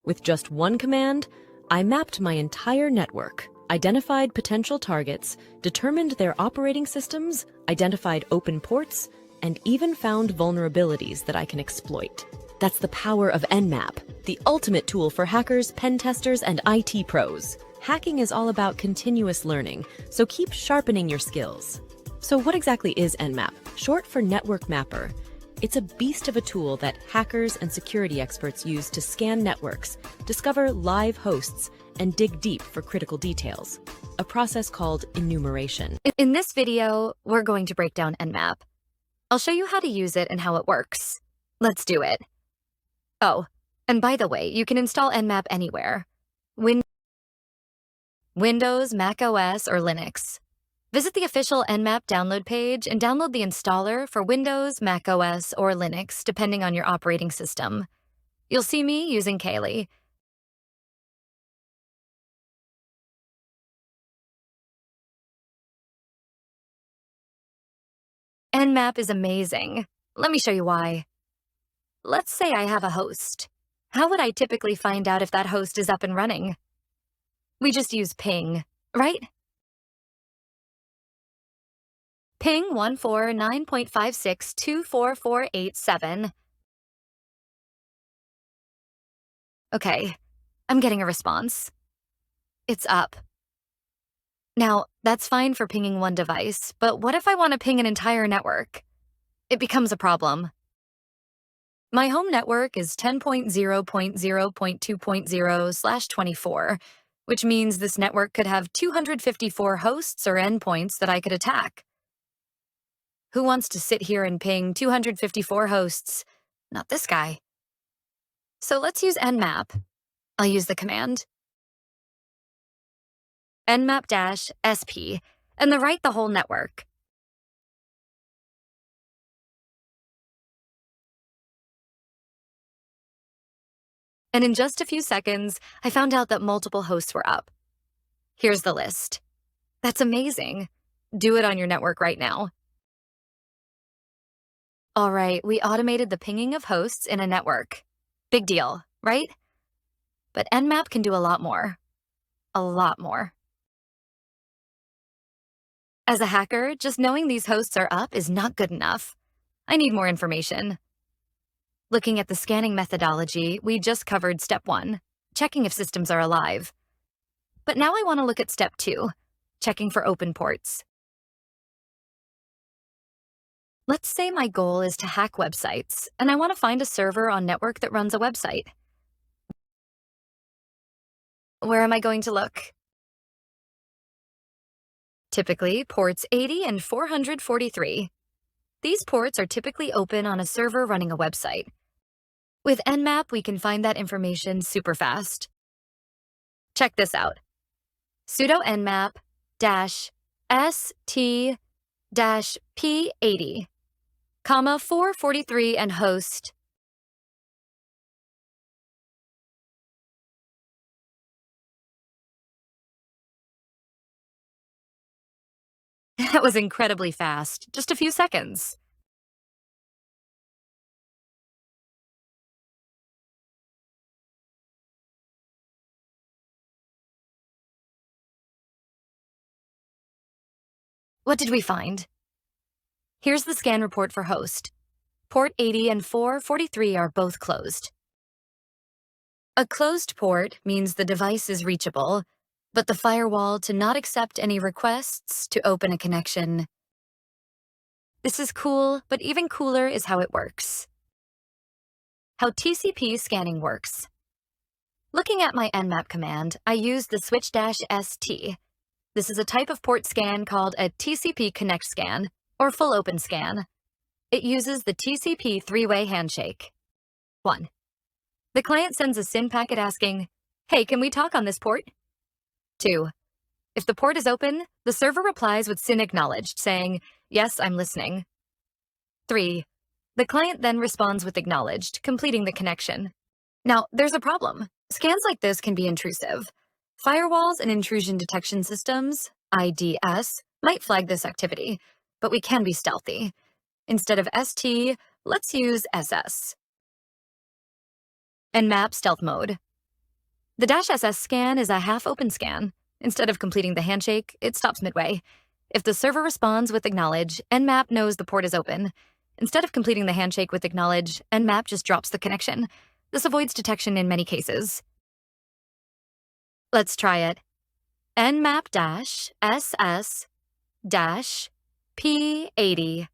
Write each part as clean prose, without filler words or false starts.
With just one command, I mapped my entire network, identified potential targets, determined their operating systems, identified open ports, and even found vulnerabilities that I can exploit. That's the power of Nmap, the ultimate tool for hackers, pen testers, and IT pros. Hacking is all about continuous learning, so keep sharpening your skills. So what exactly is Nmap? Short for Network Mapper. It's a beast of a tool that hackers and security experts use to scan networks, discover live hosts, and dig deep for critical details. A process called enumeration. In this video, we're going to break down Nmap. I'll show you how to use it and how it works. Let's do it. Oh, and by the way, you can install Nmap anywhere. Windows, Mac OS, or Linux. Visit the official Nmap download page and download the installer for Windows, Mac OS, or Linux, depending on your operating system. You'll see me using Kaylee. Nmap is amazing. Let me show you why. Let's say I have a host. How would I typically find out if that host is up and running? We just use ping, right? Ping 149.56244487. Okay, I'm getting a response. It's up. Now, that's fine for pinging one device, but what if I want to ping an entire network? It becomes a problem. My home network is 10.0.0.2.0/24, which means this network could have 254 hosts or endpoints that I could attack. Who wants to sit here and ping 254 hosts? Not this guy. So let's use Nmap. I'll use the command nmap-sp, and then write the whole network. And in just a few seconds, I found out that multiple hosts were up. Here's the list. That's amazing. Do it on your network right now. All right, we automated the pinging of hosts in a network. Big deal, right? But Nmap can do a lot more. A lot more. As a hacker, just knowing these hosts are up is not good enough. I need more information. Looking at the scanning methodology, we just covered step 1, checking if systems are alive. But now I want to look at step 2, checking for open ports. Let's say my goal is to hack websites, and I want to find a server on network that runs a website. Where am I going to look? Typically, ports 80 and 443. These ports are typically open on a server running a website. With Nmap, we can find that information super fast. Check this out. Sudo nmap-st-p80, 443 and host. That was incredibly fast, just a few seconds. What did we find? Here's the scan report for host. Port 80 and 443 are both closed. A closed port means the device is reachable, but the firewall to not accept any requests to open a connection. This is cool, but even cooler is how it works. How TCP scanning works. Looking at my Nmap command, I use the switch-st. This is a type of port scan called a TCP connect scan, or full open scan. It uses the TCP three-way handshake. 1. The client sends a SYN packet asking, "Hey, can we talk on this port?" 2. If the port is open, the server replies with SYN acknowledged, saying, "Yes, I'm listening." 3. The client then responds with acknowledged, completing the connection. Now, there's a problem. Scans like this can be intrusive. Firewalls and intrusion detection systems, IDS, might flag this activity, but we can be stealthy. Instead of ST, let's use SS. Nmap stealth mode. The -SS scan is a half-open scan. Instead of completing the handshake, it stops midway. If the server responds with acknowledge, Nmap knows the port is open. Instead of completing the handshake with acknowledge, Nmap just drops the connection. This avoids detection in many cases. Let's try it. Nmap-SS-P80,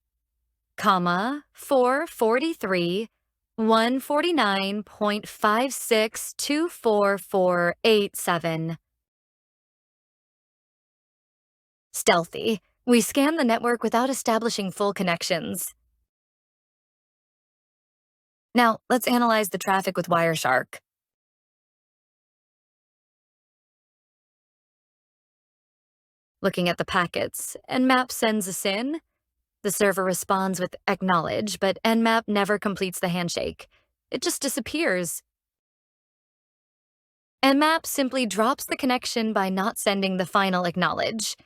443 149.5624487. Stealthy. We scan the network without establishing full connections. Now, let's analyze the traffic with Wireshark. Looking at the packets, Nmap sends a SYN. The server responds with acknowledge, but Nmap never completes the handshake. It just disappears. Nmap simply drops the connection by not sending the final acknowledge.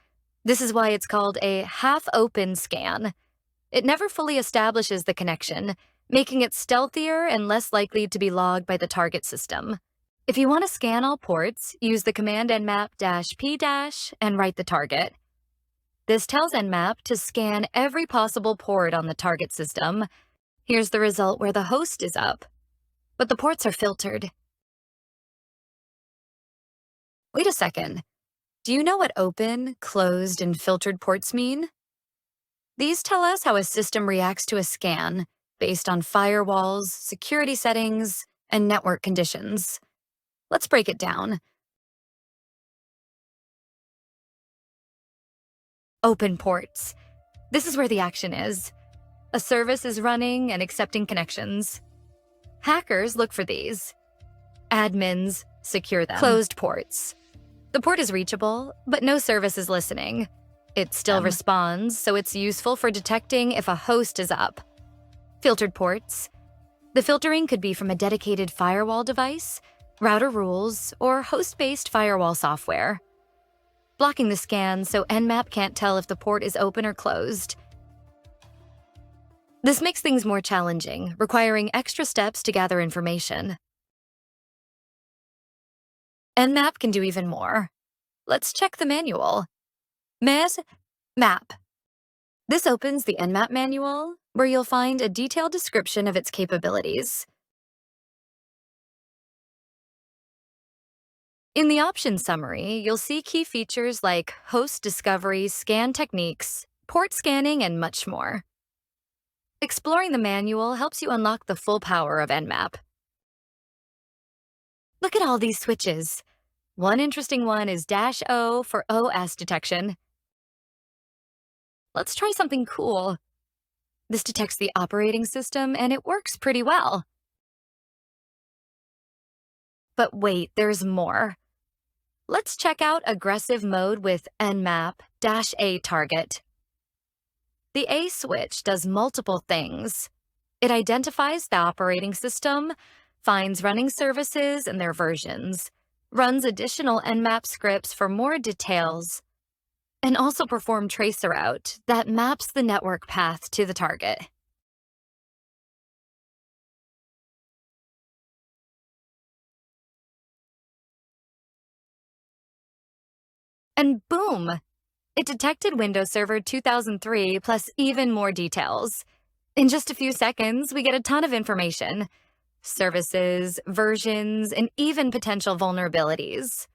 This is why it's called a half-open scan. It never fully establishes the connection, making it stealthier and less likely to be logged by the target system. If you want to scan all ports, use the command nmap-p- and write the target. This tells Nmap to scan every possible port on the target system. Here's the result where the host is up, but the ports are filtered. Wait a second. Do you know what open, closed, and filtered ports mean? These tell us how a system reacts to a scan based on firewalls, security settings, and network conditions. Let's break it down. Open ports. This is where the action is. A service is running and accepting connections. Hackers look for these. Admins secure them. Closed ports. The port is reachable, but no service is listening. It still responds, so it's useful for detecting if a host is up. Filtered ports. The filtering could be from a dedicated firewall device, router rules, or host-based firewall software. Blocking the scan so Nmap can't tell if the port is open or closed. This makes things more challenging, requiring extra steps to gather information. Nmap can do even more. Let's check the manual. Map. This opens the Nmap manual, where you'll find a detailed description of its capabilities. In the options summary, you'll see key features like host discovery, scan techniques, port scanning, and much more. Exploring the manual helps you unlock the full power of Nmap. Look at all these switches. One interesting one is -O for OS detection. Let's try something cool. This detects the operating system, and it works pretty well. But wait, there's more. Let's check out aggressive mode with Nmap-A target. The A switch does multiple things. It identifies the operating system, finds running services and their versions, runs additional Nmap scripts for more details, and also perform traceroute that maps the network path to the target. And boom! It detected Windows Server 2003 plus even more details. In just a few seconds, we get a ton of information. Services, versions, and even potential vulnerabilities.